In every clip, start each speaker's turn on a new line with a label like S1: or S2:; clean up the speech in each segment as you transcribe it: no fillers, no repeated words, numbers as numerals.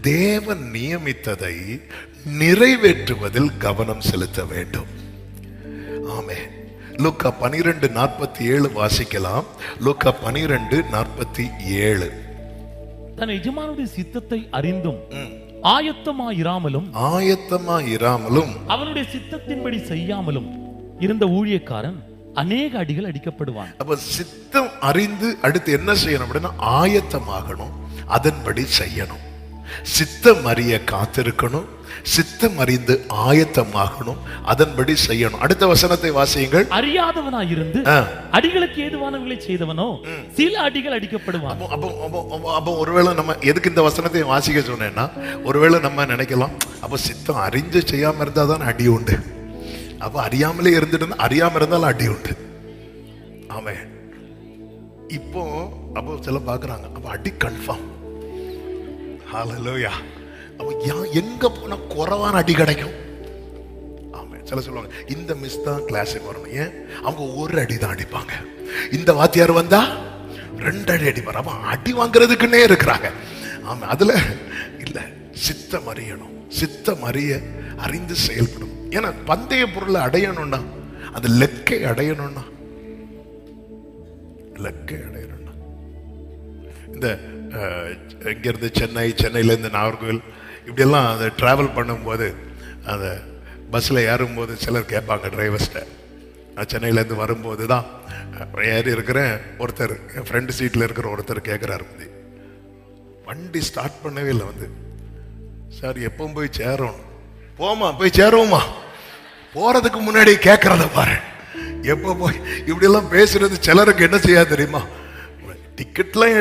S1: தேவன் நியமித்ததை நிறைவேற்றுவதில் கவனம் செலுத்த வேண்டும். ஆமென். லூக்கா 12:47 வாசிக்கலாம். லூக்கா 12:47.
S2: தன் எஜமானுடைய சித்தத்தை அறிந்தும் ஆயத்தமாயிராமலும் அவனுடைய சித்தத்தின்படி செய்யாமலும் இருந்த ஊழியக்காரன் அநேக அடிகள் அடிக்கப்படுவான்.
S1: அப்ப சித்தம் அறிந்து அடுத்து என்ன செய்யணும் அப்படின்னா ஆயத்தமாகணும், அதன்படி செய்யணும். சித்தம் அறிய காத்திருக்கணும், சித்தம் அறிந்து ஆயத்தமாகணும், அதன்படி செய்யணும். அடுத்த வசனத்தை வாசியுங்கள்.
S2: அறியாதவனாயிருந்து அடிகளுக்கு ஏதுவானவர்களை செய்தவனோ சில அடிகள் அடிக்கப்படுவான்.
S1: அப்போ ஒருவேளை நம்ம எதுக்கு இந்த வசனத்தை வாசிக்க சொன்னேன்னா, ஒருவேளை நம்ம நினைக்கலாம், அப்ப சித்தம் அறிஞ்சு செய்யாம இருந்தாதான் அடி உண்டு. அப்ப அறியாமலே இருந்துட்டு அறியாம இருந்தாலும் அடி உண்டு. ஆமே. இப்போ அப்போ சில பாக்குறாங்க, அப்ப அடி கன்ஃபார்ம். ஹல்லேலூயா. எங்க போனா குறைவான அடி கிடைக்கும். ஆமா, சில சொல்லுவாங்க இந்த மிஸ் தான் கிளாஸுக்கு வரணும். ஏன்? அவங்க ஒரு அடி தான் அடிப்பாங்க. இந்த வாத்தியார் வந்தா 2 அடி அடிப்பார். அப்ப அடி வாங்குறதுக்குன்னே இருக்கிறாங்க. ஆமா, அதுல இல்ல, சித்தம் அறியணும், சித்தம் அறிந்து செயல்படும். ஏன்னா பந்தய பொருளை அடையணும்னா, அந்த லெக்கை அடையணும்னா, இந்த இங்கிருந்து சென்னையிலேருந்து நாகர்கோவில் இப்படியெல்லாம் அந்த ட்ராவல் பண்ணும்போது அந்த பஸ்ஸில் ஏறும்போது சிலர் கேட்பாங்க டிரைவர்ஸ்கிட்ட. நான் சென்னையிலேருந்து வரும்போது தான் ஏறி இருக்கிறேன், ஒருத்தர் என் ஃப்ரெண்டு சீட்டில் இருக்கிற ஒருத்தர் கேட்குறாரு, வண்டி ஸ்டார்ட் பண்ணவே இல்லை, சார் எப்போ போய் சேரணும்? போமா, போய் சேருவோமா? போகிறதுக்கு முன்னாடி கேட்குறத பாரு, எப்போ போய் இப்படியெல்லாம் பேசுறது. சிலருக்கு என்ன செய்யா தெரியுமா, டிக்கெட்லாம்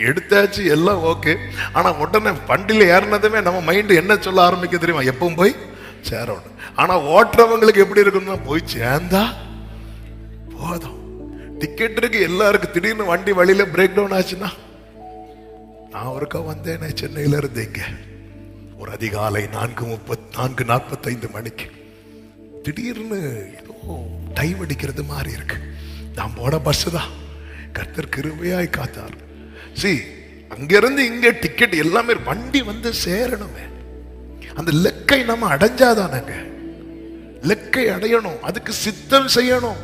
S1: எடுத்தாச்சு எல்லாம் ஓகே. ஆனா உடனே வண்டியில ஏறினதுமே நம்ம மைண்ட் என்ன சொல்ல ஆரம்பிக்க தெரியுமா, எப்பவும் போய் சேரணும். ஆனா ஓட்டுறவங்களுக்கு எப்படி இருக்குன்னா, போய் சேர்ந்தா போதும். டிக்கெட் இருக்கு எல்லாருக்கும், திடீர்னு வண்டி வழியில பிரேக் டவுன் ஆச்சுன்னா. நான் ஒருக்கா வந்தேனே சென்னையில இருந்து இங்க ஒரு அதிகாலை 4:45 மணிக்கு திடீர்னு ஏதோ டைம் அடிக்கிறது மாதிரி இருக்கு. நான் போட பஸ் தான். கர்த்தர் கிருபையாய் காத்தார். அங்கிருந்து இங்க டிக்கெட் எல்லாமே, வண்டி வந்து சேரணுமே. அந்த லெக்கை நம்ம அடைஞ்சாதானங்க. லெக்கை அடையணும், அதுக்கு சித்தம் செய்யணும்.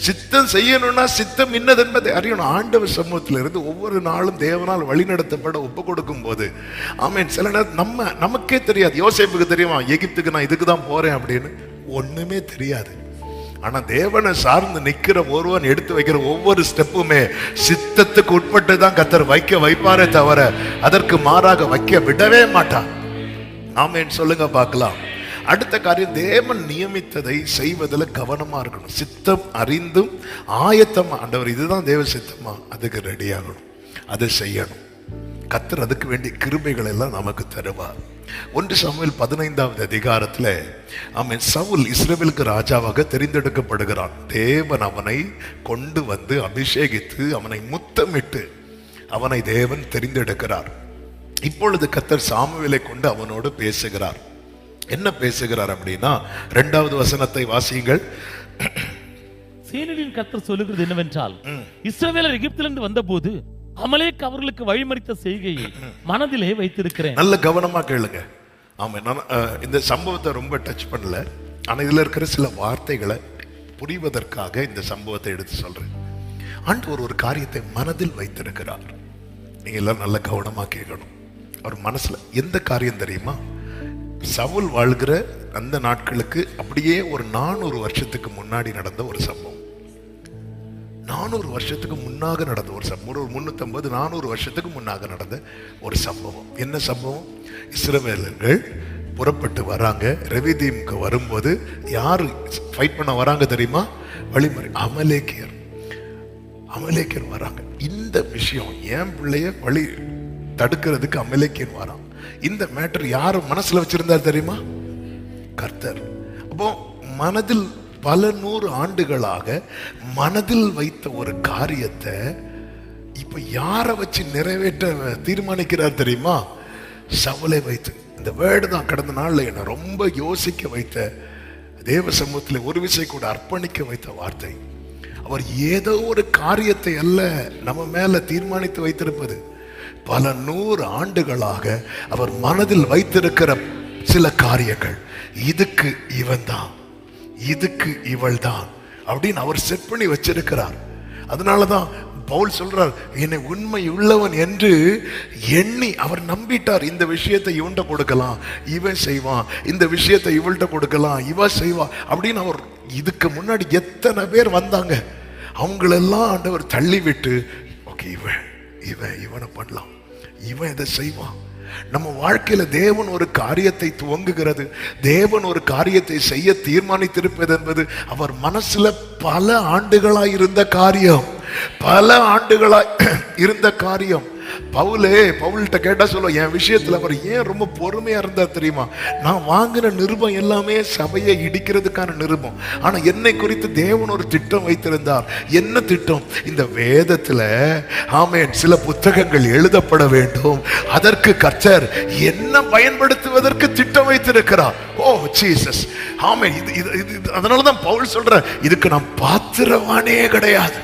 S1: சித்தம் செய்யணும்னா சித்தம் இன்னது என்பதை அறியணும். ஆண்டவர் சமூகத்தில் இருந்து ஒவ்வொரு நாளும் தேவனால் வழிநடத்தப்பட ஒப்பு கொடுக்கும் போது, ஆமென், சில நேரம் நமக்கே தெரியாது. யோசேப்புக்கு தெரியுமா, எகிப்துக்கு நான் இதுக்கு தான் போறேன் அப்படின்னு? ஒண்ணுமே தெரியாது. ஆனா தேவனை சார்ந்து நிக்கிற ஒருவன் எடுத்து வைக்கிற ஒவ்வொரு ஸ்டெப்புமே சித்தத்துக்கு உட்பட்டு தான் கர்த்தர் வைப்பாரே தவிர அதற்கு மாறாக வைக்க விடவே மாட்டான். ஆமென், சொல்லுங்க பார்க்கலாம். அடுத்த காரியம், தேவன் நியமித்ததை செய்வதில் கவனமா இருக்கணும். சித்தம் அறிந்தும் ஆயத்தம், ஆண்டவர் இதுதான் தேவ சித்தமா, அதுக்கு ரெடி ஆகணும், அதை செய்யணும். கர்த்தர் அதுக்கு வேண்டிய கிருபைகள் எல்லாம் நமக்கு தருவார். 1 சாமுவேல் 15வது அதிகாரத்துல, ஆமென், சவுல் இஸ்ரவேலுக்கு ராஜாவாக தெரிந்தெடுக்கப்படுகிறான். தேவன் அவனை கொண்டு வந்து அபிஷேகித்து அவனை முத்தமிட்டு அவனை தேவன் தெரிந்தெடுக்கிறார். இப்பொழுது கர்த்தர் சாமுவேலை கொண்டு அவனோடு பேசுகிறார். என்ன பேசுகிறார் அப்படின்னா, 2வது வசனத்தை வாசியுங்கள்.
S2: சேனைகளின் கர்த்தர் சொல்லுகிறது என்னவென்றால், இஸ்ரவேலர் எகிப்திலிருந்து வந்தபோது அமலேக் அவர்களுக்கு வழிமறித்த செய்கையை மனதிலே வைத்திருக்கிறேன். நல்ல கவனமா கேளுங்க. ஆமா, நான் இந்த சம்பவத்தை ரொம்ப டச் பண்ணல, ஆனா இதுல இருக்கிற சில வார்த்தைகளை புரிவதற்காக இந்த சம்பவத்தை எடுத்து சொல்றேன். ஆண்டவர் ஒரு காரியத்தை மனதில் வைத்திருக்கிறார். நீங்க எல்லாம் நல்ல கவனமா கேட்கணும். அவர் மனசுல எந்த காரியம் தெரியுமா, சவுல் வாழ்கிற அந்த நாட்களுக்கு அப்படியே ஒரு 400 வருஷத்துக்கு முன்னாடி நடந்த ஒரு சம்பவம். 400 வருஷத்துக்கு முன்னாக நடந்த ஒரு சம்பவம். 350 400 வருஷத்துக்கு முன்னாக நடந்த ஒரு சம்பவம். என்ன சம்பவம்? இஸ்ரவேலர்கள் புறப்பட்டு வராங்க. ரெவிதீமுக்கு வரும்போது யாரு ஃபைட் பண்ண வராங்க தெரியுமா? வழிமறை அமலேக்கியர் வராங்க. இந்த விஷயம் என் பிள்ளைய வழி தடுக்கிறதுக்கு அமலேக்கியர் வரான். இந்த மேட்டர் யாரு மனசுல வச்சிருந்தார் தெரியுமா? கர்த்தர். அப்போ மனதில் பல 100 ஆண்டுகளாக மனதில் வைத்த ஒரு காரியத்தை இப்ப யார வச்சு நிறைவேற்ற தீர்மானிக்கிறார் தெரியுமா? சவுலை வைத்து. இந்த வேர்டு தான் கடந்த நாள்ல என்ன ரொம்ப யோசிக்க வைத்த, தேவ சமூகத்தில் ஒரு விசை கூட அர்ப்பணிக்க வைத்த வார்த்தை. அவர் ஏதோ ஒரு காரியத்தை அல்ல நம்ம மேல தீர்மானித்து வைத்திருப்பது,
S1: பல 100 ஆண்டுகளாக அவர் மனதில் வைத்திருக்கிற சில காரியங்கள், இதுக்கு இவன் தான், இதுக்கு இவள் தான் அப்படின்னு அவர் செட் பண்ணி வச்சிருக்கிறார். அதனாலதான் பவுல் சொல்றார், என்னை உண்மை உள்ளவன் என்று எண்ணி அவர் நம்பிட்டார். இந்த விஷயத்தை இவன்கிட்ட கொடுக்கலாம், இவன் செய்வான், இந்த விஷயத்தை இவள்கிட்ட கொடுக்கலாம், இவ செய்வா அப்படின்னு அவர். இதுக்கு முன்னாடி எத்தனை பேர் வந்தாங்க, அவங்களெல்லாம் ஆண்டவர் தள்ளி விட்டு, ஓகே இவனை பண்ணலாம், இவன் இதை செய்வான். நம்ம வாழ்க்கையில தேவன் ஒரு காரியத்தை துவங்குகிறது, தேவன் ஒரு காரியத்தை செய்ய தீர்மானித்திருப்பது என்பது அவர் மனசுல பல ஆண்டுகளாய் இருந்த காரியம், பல ஆண்டுகளாய் இருந்த காரியம். பவுல்கிட்ட கேட்டா சொல்ல, என் விஷயத்துல அவர் ஏன் ரொம்ப பொறுமையா இருந்தார் தெரியுமா? நான் வாங்கின நிருபம் எல்லாமே சபையை இடிக்கிறதுக்கான நிருபம். ஆனா என்னை குறித்து தேவன் ஒரு திட்டம் வைத்திருந்தார். என்ன திட்டம்? இந்த வேதத்துல ஆமென் சில புத்தகங்கள் எழுதப்பட வேண்டும், அதற்கு கர்த்தர் என்ன பயன்படுத்துவதற்கு திட்டம் வைத்திருக்கிறார். ஓ ஜீசஸ், ஆமென். அதனாலதான் பவுல் சொல்ற, இதுக்கு நான் பாத்திரவானே கிடையாது,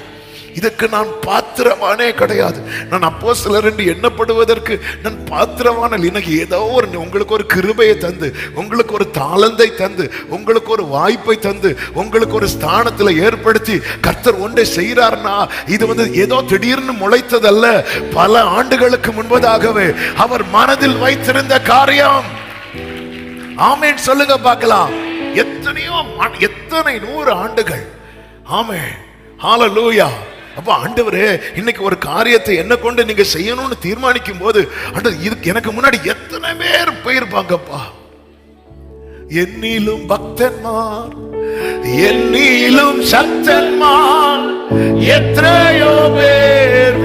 S1: இதுக்கு நான் பாத்திரவானே கிடையாது. நான் அப்போஸ்தலர் என்று எண்ணப்படுவதற்கு நான் பாத்திரவான. எனக்கு ஏதோ ஒரு உங்களுக்கு ஒரு கிருபையை தந்து, உங்களுக்கு ஒரு தாளந்தை தந்து, உங்களுக்கு ஒரு வாய்ப்பை தந்து, உங்களுக்கு ஒரு ஸ்தானத்துல ஏற்படுத்தி கர்த்தர் ஒன்றை செய்கிறார்னா, இது ஏதோ திடீர்னு முளைத்ததல்ல. பல ஆண்டுகளுக்கு முன்பதாகவே அவர் மனதில் வைத்திருந்த காரியம். ஆமென் சொல்லுங்க பார்க்கலாம். எத்தனை 100 ஆண்டுகள். ஆமென், ஹல்லேலூயா. அப்ப ஆண்டவரே, இன்னைக்கு ஒரு காரியத்தை என்ன கொண்டு நீங்க செய்யணும்னு தீர்மானிக்கும் போது, இதுக்கு எனக்கு முன்னாடி எத்தனை பேர் போயிருப்பாங்கப்பா. என்னிலும் பக்தன்மார், என்னிலும் சக்தன்மார் எத்தனையோ பேர்,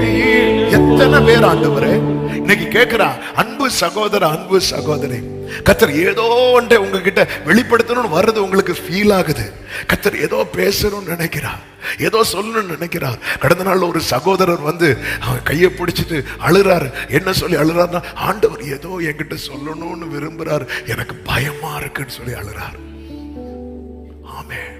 S1: எத்தனை பேர் ஆண்டவரே இன்னைக்கு கேட்கிறா. அன்பு சகோதர, அன்பு சகோதரி, கர்த்தர் ஏதோ ஒன்றை உங்ககிட்ட வெளிப்படுத்தணும்னு வர்றது உங்களுக்கு ஃபீல் ஆகுது. கர்த்தர் ஏதோ பேசணும்னு நினைக்கிறார், ஏதோ சொல்லணும்னு நினைக்கிறார். கடந்த நாள் ஒரு சகோதரர் அவன் கையை பிடிச்சிட்டு அழுறாரு. என்ன சொல்லி அழுறாருன்னா, ஆண்டவர் ஏதோ என்கிட்ட சொல்லணும்னு விரும்புறாரு, எனக்கு பயமா இருக்குன்னு சொல்லி அழுறாரு. ஆமென்.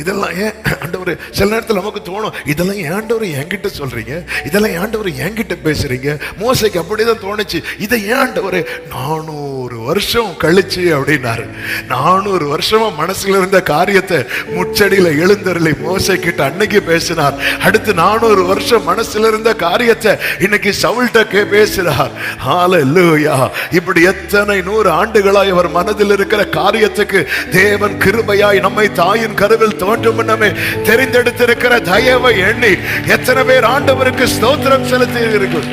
S1: இதெல்லாம் ஏன் ஆண்டவர்? சில நேரத்தில் நமக்கு தோணும், இதெல்லாம் ஏன் ஆண்டவர் என்கிட்ட சொல்றீங்க, இதெல்லாம் ஏன் ஆண்டவர் என்கிட்ட பேசுறீங்க? மோசைக்கு அப்படிதான் தோணுச்சு. இதை ஏன் ஆண்டவர் 400 வருஷம் கழிச்சு அப்படின்னாரு. 400 வருஷமா மனசுல இருந்த காரியத்தை முச்சடியில எழுந்தருளி மோசை கிட்ட அன்னைக்கு பேசினார். அடுத்து 400 வருஷம் மனசுல இருந்த காரியத்தை இன்னைக்கு சவுல்கிட்ட பேசுறார். ஹல்லேலூயா. இப்படி எத்தனை 100 ஆண்டுகளாய் அவர் மனதில் இருக்கிற காரியத்துக்கு தேவன் கிருபையாய் நம்மை தாயின் கருவில் தோன்றும் முன்னமே தெரிந்தெடுத்திருக்கிற தயவை எண்ணி எத்தனை பேர் ஆண்டவருக்கு ஸ்தோத்திரம் செலுத்தி இருக்கிறோம்.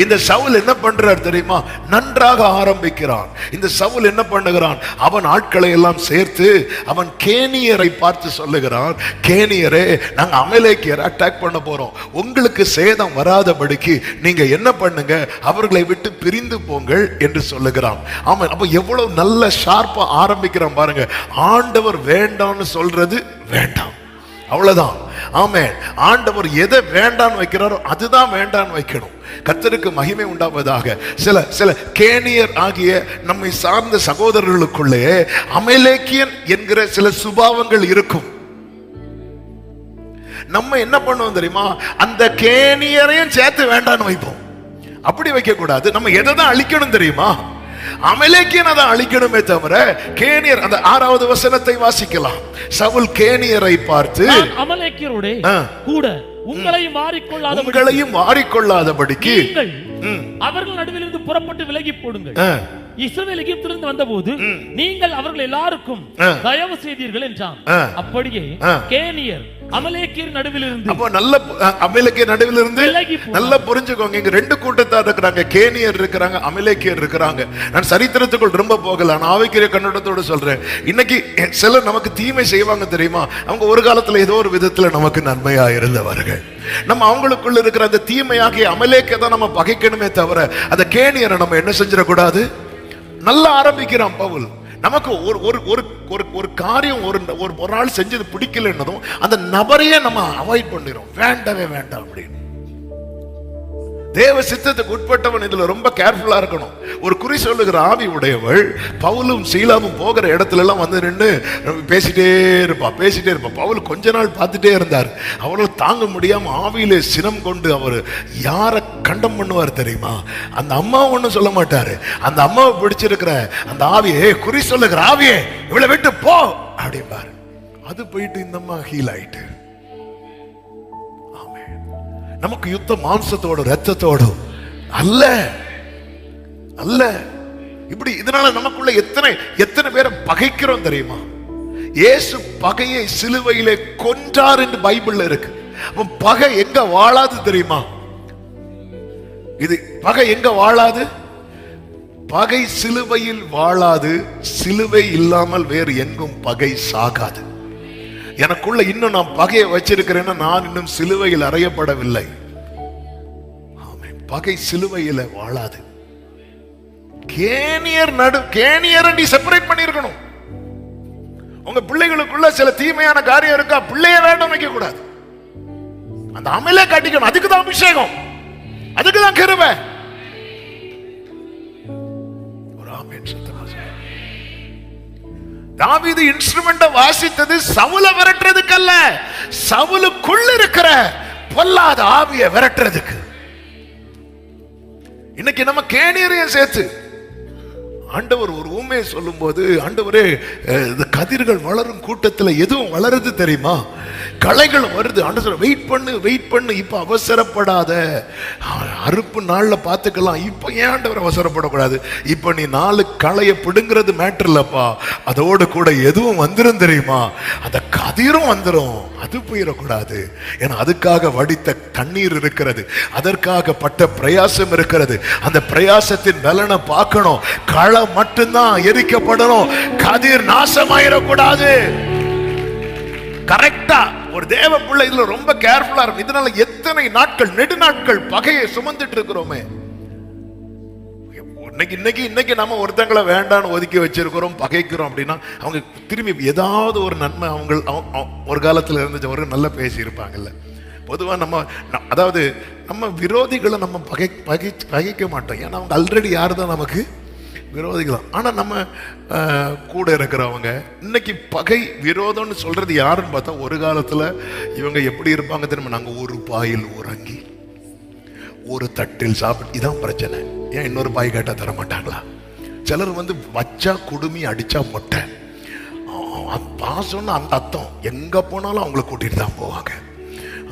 S1: இந்த சவுல் என்ன பண்றார் தெரியுமா? நன்றாக ஆரம்பிக்கிறான். இந்த சவுல் என்ன பண்ணுகிறான்? அவன் ஆட்களை எல்லாம் சேர்த்து அவன் கேனியரை பார்த்து சொல்லுகிறான், கேனியரே, நாங்க அமலேக்கியரை அட்டாக் பண்ண போறோம், உங்களுக்கு சேதம் வராதபடிக்கு நீங்க என்ன பண்ணுங்க, அவர்களை விட்டு பிரிந்து போங்கள் என்று சொல்லுகிறான். ஆமா, அப்ப எவ்வளவு நல்ல ஷார்ப்பா ஆரம்பிக்கிறான் பாருங்க. ஆண்டவர் வேண்டாம்னு சொல்றது வேண்டாம், அவ்வளவுதான். ஆமென். ஆண்டவர் எதை வேண்டான்னு வைக்கிறாரோ அதுதான் வேண்டான்னு வைக்கணும். கர்த்தருக்கு மகிமை உண்டாவதாக. சில கேனியர் ஆகிய நம்மை சார்ந்த சகோதரர்களுக்குள்ளே அமலேக்கியன் என்கிற சில சுபாவங்கள் இருக்கும். நம்ம என்ன பண்ணுவோம் தெரியுமா? அந்த கேனியரையும் சேர்த்து வேண்டான்னு வைப்போம். அப்படி வைக்க கூடாது. நம்ம எதை தான் அழிக்கணும் தெரியுமா? அமலேக்கியனை தான் அழிக்கணுமே தவிர கேனியர். அந்த 6வது வசனத்தை வாசிக்கலாம். சவுல் கேனியரை பார்த்து,
S2: அமலேக்கியரோட கூட உங்களையும்
S1: மாறிக்கொள்ளாதபடிக்கு
S2: அவர்கள் நடுவிலிருந்து புறப்பட்டு விலகி போடுங்கள். இஸ்ரவேல் எகிப்திலிருந்து வந்தபோது நீங்கள் அவர்கள் எல்லாருக்கும் தயவு செய்தீர்கள் என்றான். அப்படியே கேனியர் அமலேக்கியர் நடுவிலிருந்து, அப்போ நல்ல அமலேக்கியர் நடுவிலிருந்து நல்லா புரிஞ்சுக்கோங்க. இங்க 2 கூட்டத்தார் இருக்கிறாங்க, கேனியர் இருக்கிறாங்க, அமலேக்கியர் இருக்கிறாங்க. நான் சரித்திரத்துக்குள் ரொம்ப போகல, நான் ஆவிக்குரிய கண்ணோட்டத்தோடு சொல்றேன். இன்னைக்கு சிலர் நமக்கு தீமை செய்வாங்க தெரியுமா? அவங்க ஒரு காலத்துல ஏதோ ஒரு விதத்துல நமக்கு நன்மையா இருந்தவர்கள். நம்ம அவங்களுக்குள்ள இருக்கிற அந்த தீமையாகிய அமலேக்கை தான் நம்ம பகைக்கணுமே தவிர அந்த கேனியரை நம்ம என்ன செஞ்சிடக்கூடாது. நல்லா ஆரம்பிக்கிறான் பவுல். நமக்கு ஒரு காரியம் ஒரு ஆள் செஞ்சது பிடிக்கலன்னதும் அந்த நபரையே நம்ம அவாய்ட் பண்ணிடும், வேண்டவே வேண்டாம் அப்படின்னு. தேவ சித்தத்துக்கு உட்பட்டவன் இதுல ரொம்ப கேர்ஃபுல்லா இருக்கணும். ஒரு குறி சொல்லுகிற ஆவி உடையவள் பவுலும் சீலாவும் போகிற இடத்துல எல்லாம் வந்து நின்று பேசிட்டே இருப்பா. பவுல் கொஞ்ச நாள் பார்த்துட்டே இருந்தார். அவரால் தாங்க முடியாம ஆவியிலே சினம் கொண்டு அவர் யாரை
S1: கண்டம் பண்ணுவார் தெரியுமா? அந்த அம்மா ஒண்ணும் சொல்ல மாட்டாரு. அந்த அம்மாவை பிடிச்சிருக்கிற அந்த ஆவியே, குறி சொல்லுகிற ஆவியே, இவளை விட்டு போ அப்படிம்பாரு. அது போயிட்டு இந்த அம்மா ஹீல் ஆயிட்டு. ஆமென். நமக்கு யுத்தம் மாம்சத்தோடு ரத்தத்தோடு அல்ல அல்ல. இப்படி இதனால நமக்குள்ள எத்தனை பேரை பகைக்கிறோம் தெரியுமா? இயேசு பகையை சிலுவையிலே கொன்றார் என்று பைபிள்ல இருக்கு. பகை எங்க வாழாது தெரியுமா? இது பகை எங்க வாழாது? பகை சிலுவையில் வாழாது. சிலுவை இல்லாமல் வேறு எங்கும் பகை சாகாது. எனக்குள்ள இன்னும் நான் பகையை வச்சிருக்கிறேன்னா நான் இன்னும் சிலுவையில் அறையப்படவில்லை. பகை சிலுவையில் வாழாது. கேனியரை நீ செப்பரேட் பண்ணிருக்கணும். உங்க பிள்ளைகளுக்குள்ள சில தீமையான காரியம் இருக்கா, பிள்ளைய வேண்டாம் வைக்க கூடாது. அந்த அமலே காட்டிக்கணும். அதுக்குதான் அபிஷேகம், அதுக்குதான் கிருபை. ஒரு ஆமென் சத்தமா சொல்லுங்க. தாவீது இன்ஸ்ட்ருமெண்ட வாசித்தது சவுல விரட்டுறதுக்கு அல்ல, சவுலுக்குள்ள இருக்கிற பொல்லாத ஆவியை விரட்டுறதுக்கு. இன்னைக்கு நம்ம கேணியரையும் சேர்த்து ஆண்டவர் ஒரு ஊமையை சொல்லும் போது, ஆண்டவரே கதிர்கள் வளரும் கூட்டத்தில் எதுவும் வளருது தெரியுமா? களைகள் வருது. ஆண்டவர் வெயிட் பண்ணு, இப்ப அவசரப்படாத, அறுப்பு நாள்ல பாத்துக்கலாம். இப்ப ஏன் ஆண்டவர் அவசரப்படக்கூடாது? இப்ப நீ 4 களையை பிடுங்கிறது மேட்டர் இல்லப்பா, அதோடு கூட எதுவும் வந்துடும் தெரியுமா? அந்த கதிரும் வந்துடும். அது போயிடக்கூடாது. ஏன்னா அதுக்காக வடித்த தண்ணீர் இருக்கிறது, அதற்காக பட்ட பிரயாசம் இருக்கிறது. அந்த பிரயாசத்தின் பலனை பார்க்கணும். களை மட்டும்தான் எரிக்கப்படணும், கதிர் நாசமாயிடக்கூடாது. கரெக்டா ஒரு தேவ பிள்ளை இதுல ரொம்ப கேர்ஃபுல்லா இருக்கும். இதனால எத்தனை நாட்கள், நெடுநாட்கள் பகையை சுமந்துட்டு இருக்கிறோமே. இன்னைக்கு நம்ம ஒருத்தங்களை வேண்டான்னு ஒதுக்கி வச்சிருக்கிறோம், பகைக்கிறோம் அப்படின்னா அவங்க திரும்பி ஏதாவது ஒரு நன்மை அவங்க ஒரு காலத்துல இருந்துச்சு, ஒரு நல்லா பேசி இருப்பாங்கல்ல. பொதுவா அதாவது நம்ம விரோதிகளை நம்ம பகைக்க மாட்டோம். ஏன்னா அவங்க ஆல்ரெடி யாரு தான் நமக்கு விரோதிகள். ஆனா நம்ம கூட இருக்கிறவங்க இன்னைக்கு பகை விரோதம்னு சொல்றது யாருன்னு பார்த்தா, ஒரு காலத்துல இவங்க எப்படி இருப்பாங்க தெரியுமா? நாங்க ஒரு பாயில் உறங்கி ஒரு தட்டில் சாப்பிட்டு, இதான் பிரச்சனை. ஏன் இன்னொரு பாய் கேட்டா தர மாட்டாங்களா? சிலர் வச்சா குடுமி, அடிச்சா மொட்டை. பாசம்னு அந்த அர்த்தம் எங்க போனாலும் அவங்களை கூட்டிட்டு தான் போவாங்க.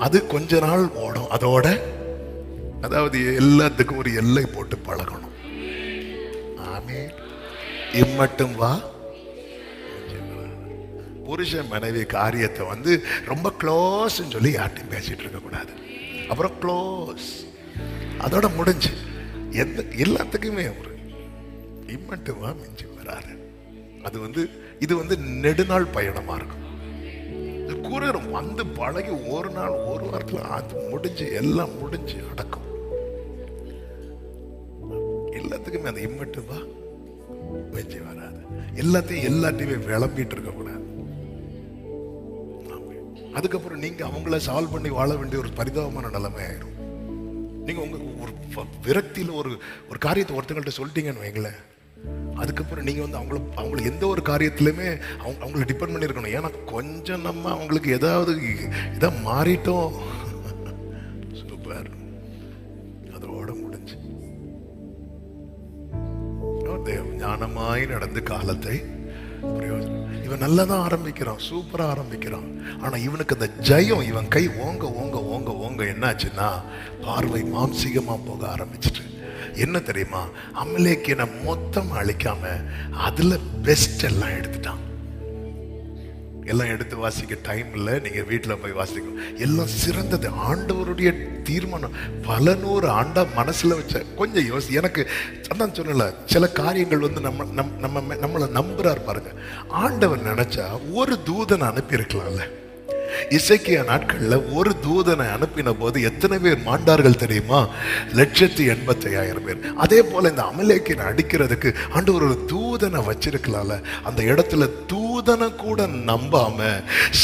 S1: அது கொஞ்ச நாள் ஓடும். அதோட அதாவது எல்லாத்துக்கும் ஒரு எல்லை போட்டு பழகணும். இம்மட்டும் வா. புருஷன் மனைவி காரியத்தை ரொம்ப க்ளோஸ் சொல்லி யார்ட்டையும் பேசிட்டு இருக்க கூடாது. அப்புறம் க்ளோஸ் அதோட முடிஞ்சு. எல்லாத்துக்குமே ஒரு இம்மட்டும் வா, மிஞ்சி வராரு. அது இது நெடுநாள் பயணமா இருக்கும். கூறும் பழகி ஒரு நாள் ஒரு வாரத்துல அது முடிஞ்சு, எல்லாம் முடிஞ்சு அடக்கும். எல்லாத்துக்குமே அந்த இம்மட்டும் வா, மிஞ்சி வராது. எல்லாத்தையுமே விளம்பிட்டு இருக்க கூடாது. அதுக்கப்புறம் நீங்க அவங்கள சால்வ் பண்ணி வாழ வேண்டிய ஒரு பரிதாபமான நிலைமை ஆயிரும். நீங்க உங்க ஒரு விரக்தியில ஒரு காரியத்தை ஒருத்தங்கள்ட்ட சொல்லிட்டீங்கன்னு வைங்களேன், அதுக்கப்புறம் நீங்க அவங்களை எந்த ஒரு காரியத்திலுமே அவங்களை டிபெண்ட் பண்ணி இருக்கணும். ஏன்னா கொஞ்சம் நம்ம அவங்களுக்கு ஏதாவது இதை மாறிட்டோம், சூப்பர், அதோட முடிஞ்சு. ஞானமாய் நடந்து காலத்தை பிரயோஜனம். இவன் நல்லதான் ஆரம்பிக்கிறான், சூப்பரா ஆரம்பிக்கிறான். ஆனா இவனுக்கு அந்த ஜெயம், இவன் கை ஓங்க ஓங்க ஓங்க ஓங்க என்னாச்சுன்னா பார்வை மாம்சீகமா போக ஆரம்பிச்சுட்டு, என்ன தெரியுமா, அமலேக்கியனை மொத்தம் அழிக்காம அதுல பெஸ்ட் எல்லாம் எடுத்துட்டான். எல்லாம் எடுத்து வாசிக்க டைம் இல்லை, நீங்க வீட்டுல போய் வாசிக்கணும். எல்லாம் சிறந்தது. ஆண்டவருடைய தீர்மானம். பல 100 ஆண்டா மனசுல வச்ச கொஞ்சம் யோசி. எனக்கு அதான் சொன்னல, சில காரியங்கள் நம்மளை நம்புறாரு பாருங்க. ஆண்டவர் நினைச்சா ஒரு தூதனை அனுப்பி இருக்கலாம்ல. இசைக்கியா நாட்கள்ல ஒரு தூதனை அனுப்பின போது எத்தனை பேர் மாண்டார்கள் தெரியுமா? 185,000 பேர். அதே போல இந்த அமலேக்கியனை அடிக்கிறதுக்கு ஆண்டவர் ஒரு தூதனை வச்சிருக்கலாம்ல. அந்த இடத்துல தூதனை கூட நம்பாம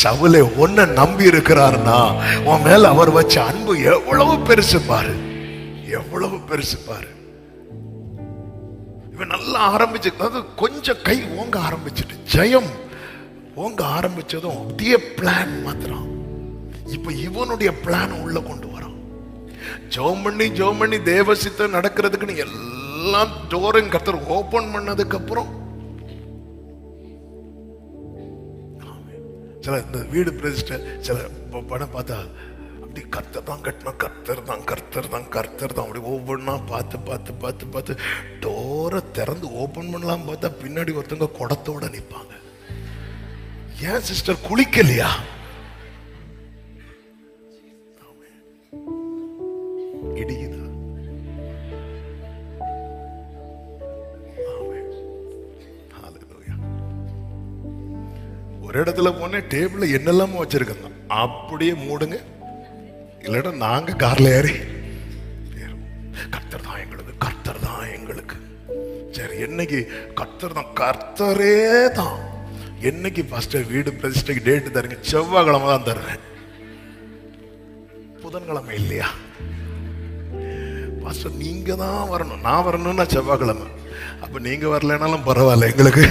S1: சவுலே ஒன்ன நம்பி இருக்கிறாருன்னா உன் மேல அவர் வச்ச அன்பு எவ்வளவு பெருசு பாரு, எவ்வளவு பெருசு பாரு. இவன் நல்லா ஆரம்பிச்சு, அதாவது கொஞ்சம் கை ஓங்க ஆரம்பிச்சுட்டு ஜெயம் ஓங்க ஆரம்பிச்சதும் அப்படியே பிளான் மாத்திரம். இப்ப இவனுடைய பிளான் உள்ள கொண்டு வரான். ஜெபம் பண்ணி தேவ சித்தம் நடக்கிறதுக்குன்னு எல்லாம் டோரையும் கர்த்தர் ஓபன் பண்ணதுக்கு அப்புறம் சில இந்த வீடு பிரதிஷ்டை சில படம் பார்த்தா அப்படி கர்த்தர் தான் கட்டணும், கர்த்தர் தான் அப்படி ஒவ்வொன்றா பார்த்து டோரை திறந்து ஓபன் பண்ணலாம் பார்த்தா பின்னாடி ஒருத்தவங்க குடத்தோட நிற்பாங்க. ஏன் சிஸ்டர் குளிக்கலையா? இடியுதா? ஒரு இடத்துல போன டேபிள்ல என்னெல்லாமோ வச்சிருக்கோம், அப்படியே மூடுங்க, இல்லைன்னா நாங்க கார்ல ஏறி கர்த்தர் தான் எங்களுக்கு. சரி, என்னைக்கு கர்த்தரே தான். என்னைக்கு ஃபர்ஸ்ட் வீடு பிரதிஷ்டைக்கு டேட் தருங்க? செவ்வாய்க்கிழமை தான் தருவேன். புதன்கிழமை இல்லையா? பாஸ்டர் நீங்க தான் வரணும். நான் வரணும்னா செவ்வாய்க்கிழமை. அப்ப நீங்க வரலனாலும் பரவாயில்ல, எங்களுக்கு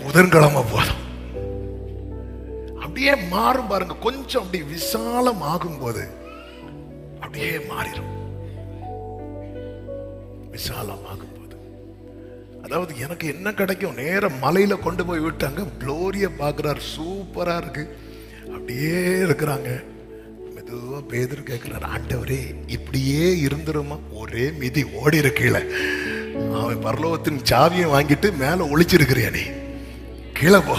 S1: புதன்கிழமை போதும். அப்படியே மாறும் பாருங்க. கொஞ்சம் அப்படி விசாலம் ஆகும் போது அப்படியே மாறிடும். விசாலம் ஆகும் போது அதாவது எனக்கு என்ன கிடைக்கும்? நேர மலையில கொண்டு போய் விட்டாங்க, குளோரிய பாக்குறாரு, சூப்பரா இருக்கு, அப்படியே இருக்கிறாங்க. மெதுவா பேதுரு கேட்கிறாரு, ஆண்டவரே இப்படியே இருந்துருமா? ஒரே மிதி ஓடி இருக்கீல. அவன் பரலோகத்தின் சாவியை வாங்கிட்டு மேல ஒளிச்சிருக்கிறியா நீ? கீழே போ.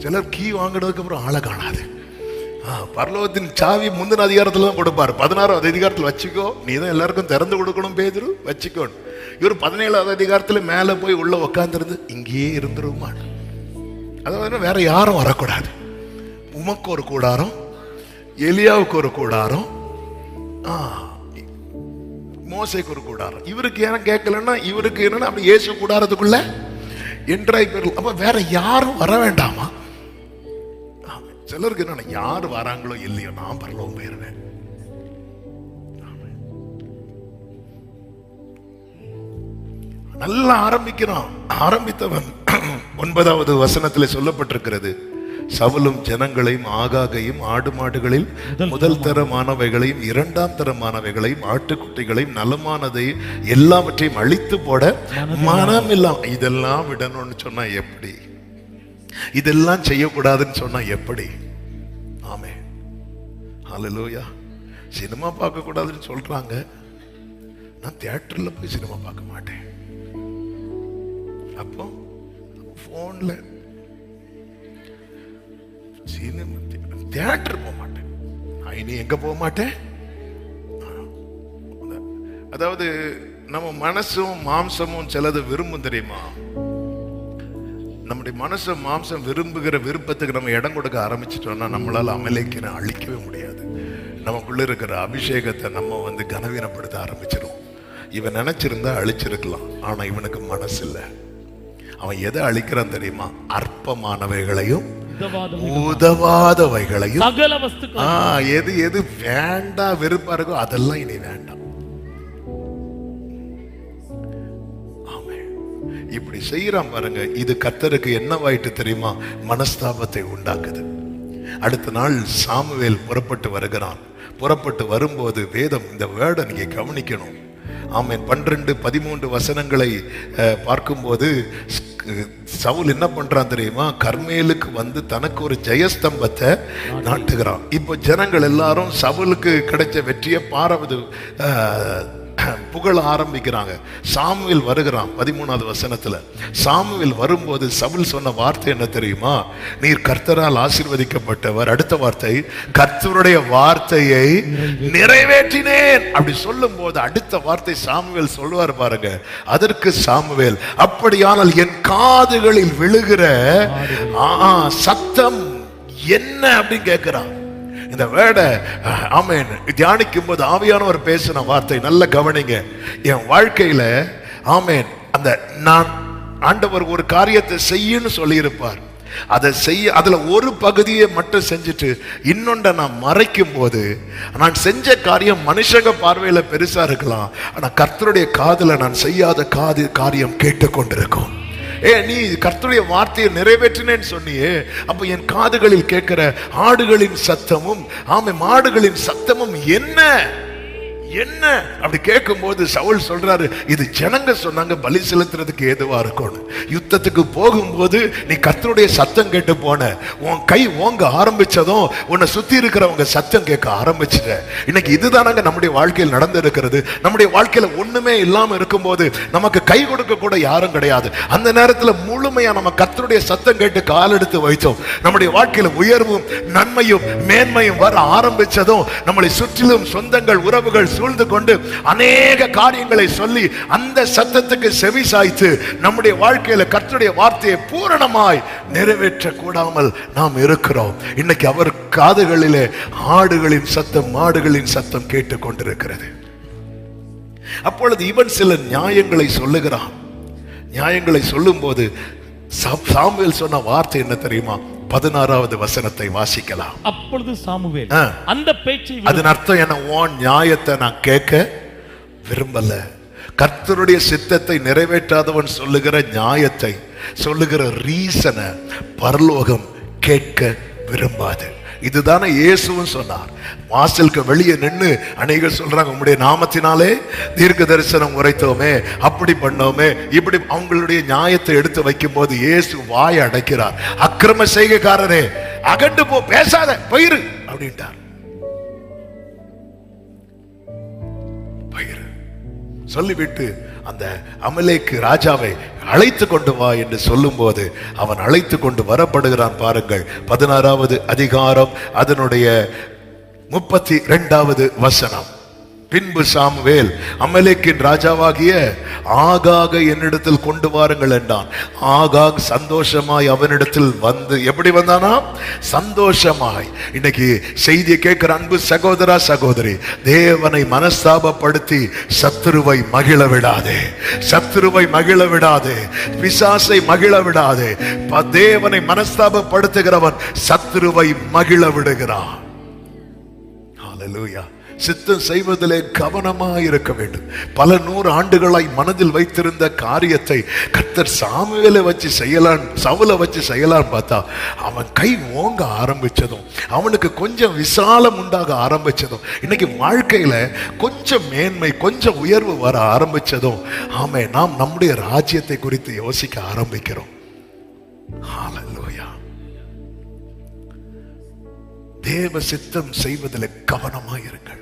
S1: சிலர் கீ வாங்கினதுக்கு அப்புறம் ஆளை காணாது. பரலோகத்தின் சாவி முந்தின அதிகாரத்துல தான் கொடுப்பாரு. 16வது அதிகாரத்தில் வச்சுக்கோ, நீ தான் எல்லாருக்கும் திறந்து கொடுக்கணும் பேதுரு, வச்சுக்கோ. இவர் 17வது அதிகாரத்துல மேல போய் உள்ள உட்கார்ந்துருந்து இங்கேயே இருந்துருமா? அதாவது வேற யாரும் வரக்கூடாது. உமக்கு ஒரு கூடாரம், எலியாவுக்கு ஒரு கூடாரம், மோசேக்கு ஒரு கூடாரம். இவருக்கு ஏன் கேட்கலன்னா இவருக்கு என்னன்னா அப்படி இயேசு கூடாரத்துக்குள்ள என்ட்ராய் பேர். அப்ப வேற யாரும் வர வேண்டாமா? சிலருக்கு என்ன, யாரு வராங்களோ இல்லையோ நான் பரலோகம் போயிருவேன். நல்லா ஆரம்பிக்கிறான். ஆரம்பித்தவன் 9வது வசனத்தில் சொல்லப்பட்டிருக்கிறது, சவுலும் ஜனங்களையும் ஆகாகையும் ஆடு மாடுகளில் முதல் தரமானவைகளையும் இரண்டாம் தரமானவைகளையும் ஆட்டுக்குட்டிகளையும் நலமானதை எல்லாவற்றையும் அழித்து போட மனம் இல்லாம. இதெல்லாம் விடணும்னு சொன்னா எப்படி? இதெல்லாம் செய்யக்கூடாதுன்னு சொன்னா எப்படி? ஆமே, ஹல்லேலூயா. சினிமா பார்க்க கூடாதுன்னு சொல்றாங்க. நான் தியேட்டர்ல போய் சினிமா பார்க்க மாட்டேன். அப்போ போன்ல தியேட்டர் போக மாட்டேன். இனி எங்க போக மாட்டேன்? அதாவது நம்ம மனசும் மாம்சமும் சிலது விரும்பும், தெரியுமா? நம்முடைய மனசு மாம்சம் விரும்புகிற விருப்பத்துக்கு நம்ம இடம் கொடுக்க ஆரம்பிச்சிட்டோம்னா நம்மளால அமலேக்கினை அழிக்கவே முடியாது. நமக்குள்ள இருக்கிற அபிஷேகத்தை நம்ம கனவீனப்படுத்த ஆரம்பிச்சிடும். இவன் நினைச்சிருந்தா அழிச்சிருக்கலாம், ஆனா இவனுக்கு மனசு இல்லை. அவன் எதை அழிக்கிறான் தெரியுமா? அற்பமானவைகளையும் உதவாதவைகளையும், எது எது வேண்டாம் வெறுப்பா இருக்கோ அதெல்லாம் இனி வேண்டாம். இப்படி செய்யறான் பாருங்க. இது கர்த்தருக்கு என்னவாயிட்டு தெரியுமா? மனஸ்தாபத்தை உண்டாக்குது. அடுத்த நாள் சாமுவேல் புறப்பட்டு வருகிறான். புறப்பட்டு வரும்போது வேதம் இந்த வேர்டை நீங்க கவனிக்கணும். ஆமென். 12-13 வசனங்களை பார்க்கும்போது சவுல் என்ன பண்றான் தெரியுமா? கர்மேலுக்கு தனக்கு ஒரு ஜெயஸ்தம்பத்தை நாட்டுகிறான். இப்போ ஜனங்கள் எல்லாரும் சவுலுக்கு கிடைச்ச வெற்றியை புகழ ஆரம்பிக்கிறாங்க. சாமுவேல் வருகிறான் 13வது வசனத்துல. சாமுவேல் வரும்போது சவுல் சொன்ன வார்த்தை என்ன தெரியுமா? நீர் கர்த்தரால் ஆசீர்வதிக்கப்பட்டவர். அடுத்த வார்த்தை, கர்த்தருடைய வார்த்தையை நிறைவேற்றினேன். அப்படி சொல்லும் போது அடுத்த வார்த்தை சாமுவேல் சொல்லுவார் பாருங்க. அதற்கு சாமுவேல், அப்படியானால் என் காதுகளில் விழுகிற சத்தம் என்ன அப்படின்னு கேட்கிறான். இந்த வேர்டை ஆமென் தியானிக்கும் போது ஆவியானவர் பேசின வார்த்தை நல்ல கவனிங்க. என் வாழ்க்கையில ஆமென் அந்த நான் ஆண்டவர் ஒரு காரியத்தை செய்யன்னு சொல்லியிருப்பார். அதை செய்ய அதுல ஒரு பகுதியை மட்டும் செஞ்சுட்டு இன்னொன்றை நான் மறைக்கும் போது நான் செஞ்ச காரியம் மனுஷங்க பார்வையில பெருசா இருக்கலாம், ஆனா கர்த்தருடைய காதுல நான் செய்யாத காரியம் கேட்டுக்கொண்டிருக்கும். நீ கர்த்தருடைய வார்த்தையை நிறைவேற்றினேன்னு சொன்னியே, அப்ப என் காதுகளில் கேட்கிற ஆடுகளின் சத்தமும் மாடுகளின் சத்தமும் என்ன என்ன அப்படி கேட்கும் போது சவுல் சொல்றாரு, இது ஜனங்க சொன்னாங்க பலி செலுத்துறதுக்கு ஏதுவா இருக்கும். யுத்தத்துக்கு போகும்போது நீ கர்த்தருடைய சத்தம் கேட்டு போன, உன் கை ஓங்க ஆரம்பிச்சதும் உன்னை சுத்தி இருக்கிறவங்க சத்தம் கேட்க ஆரம்பிச்சுட்ட. இன்னைக்கு இதுதானாங்க நம்முடைய வாழ்க்கையில் நடந்திருக்கிறது. நம்முடைய வாழ்க்கையில ஒண்ணுமே இல்லாம இருக்கும்போது நமக்கு கை கொடுக்க கூட யாரும் கிடையாது. அந்த நேரத்துல முழுமையா நம்ம கர்த்தருடைய சத்தம் கேட்டு கால் எடுத்து வைத்தோம். நம்முடைய வாழ்க்கையில உயர்வும் நன்மையும் மேன்மையும் வர ஆரம்பிச்சதும் நம்மளை சுற்றிலும் சொந்தங்கள் உறவுகள் சூழ்ந்து கொண்டு அநேக காரியங்களை சொல்லி அந்த சத்தத்துக்கு செவி சாய்த்து நம்முடைய வாழ்க்கையில கர்த்தருடைய வார்த்தையை பூரணமாய் நிறைவேற்ற கூடாமல் நாம் இருக்கிறோம். இன்னைக்கு அவர் காதுகளிலே ஆடுகளின் சத்தம் மாடுகளின் சத்தம் கேட்டுக் கொண்டிருக்கிறது. அப்பொழுது இவன் சில நியாயங்களை சொல்லுகிறான். நியாயங்களை சொல்லும் போது சாமுவேல் சொன்ன வார்த்தை என்ன தெரியுமா? 16வது வசனத்தை வாசிக்கலாம்.
S2: அப்பொழுது சாமுவேல் அந்த பேச்சை,
S1: அதன் அர்த்தம் என்ன? உன் நியாயத்தை நான் கேட்க விரும்பல. கர்த்தருடைய சித்தத்தை நிறைவேற்றாதவன் சொல்லுகிற நியாயத்தை, சொல்லுகிற ரீசனை பரலோகம் கேட்க விரும்பாது. இதுதானே இயேசுவும் சொன்னார். வாசலுக்கு வெளியே நின்று அநேகர் சொல்றாங்க, உம்முடைய நாமத்தினாலே தீர்க்க தரிசனம் உரைத்தோமே, அப்படி பண்ணோமே, இப்படி அவங்களுடைய நியாயத்தை எடுத்து வைக்கும் போது இயேசு வாயை அடைக்கிறார். அக்கிரம செய்கைக்காரரே அகண்டு போ, பேசாத, போயிரு அப்படின்ட்டார். போயிரு சொல்லிவிட்டு அந்த அமலேக்கு ராஜாவை அழைத்து கொண்டு வா என்று சொல்லும் போது அவன் அழைத்து கொண்டு வரப்படுகிறான். பாருங்கள், 16வது அதிகாரம் அதனுடைய 32வது வசனம். பின்பு சாமுவேல் அமலேக்கின் ராஜாவாகிய ஆகாக என்னிடத்தில் கொண்டு வாருங்கள் என்றான். ஆகாக் சந்தோஷமாய் அவனிடத்தில் வந்து, எப்படி வந்தானா? சந்தோஷமாய். இன்னைக்கு செய்தியை கேட்கிற அன்பு சகோதரா சகோதரி, தேவனை மனஸ்தாபப்படுத்தி சத்துருவை மகிழ விடாதே, சத்துருவை மகிழ விடாதே, பிசாசை மகிழ விடாதே. தேவனை மனஸ்தாபப்படுத்துகிறவன் சத்துருவை மகிழ விடுகிறான். ஹல்லேலூயா. சித்தம் செய்வதிலே கவனமாக இருக்க வேண்டும். பல 100 ஆண்டுகளாய் மனதில் வைத்திருந்த காரியத்தை கர்த்தர் சாமுவேலை வச்சு செய்யலாம், சவுலை வச்சு செய்யலாம் பார்த்தா அவன் கை ஓங்க ஆரம்பிச்சதும், அவனுக்கு கொஞ்சம் விசாலம் உண்டாக ஆரம்பிச்சதும், இன்னைக்கு வாழ்க்கையில கொஞ்சம் மேன்மை கொஞ்சம் உயர்வு வர ஆரம்பிச்சதும், ஆமே, நாம் நம்முடைய ராஜ்யத்தை குறித்து யோசிக்க ஆரம்பிக்கிறோம். ஹல்லேலூயா. தேவ சித்தம் செய்வதில் கவனமாக இருங்கள்.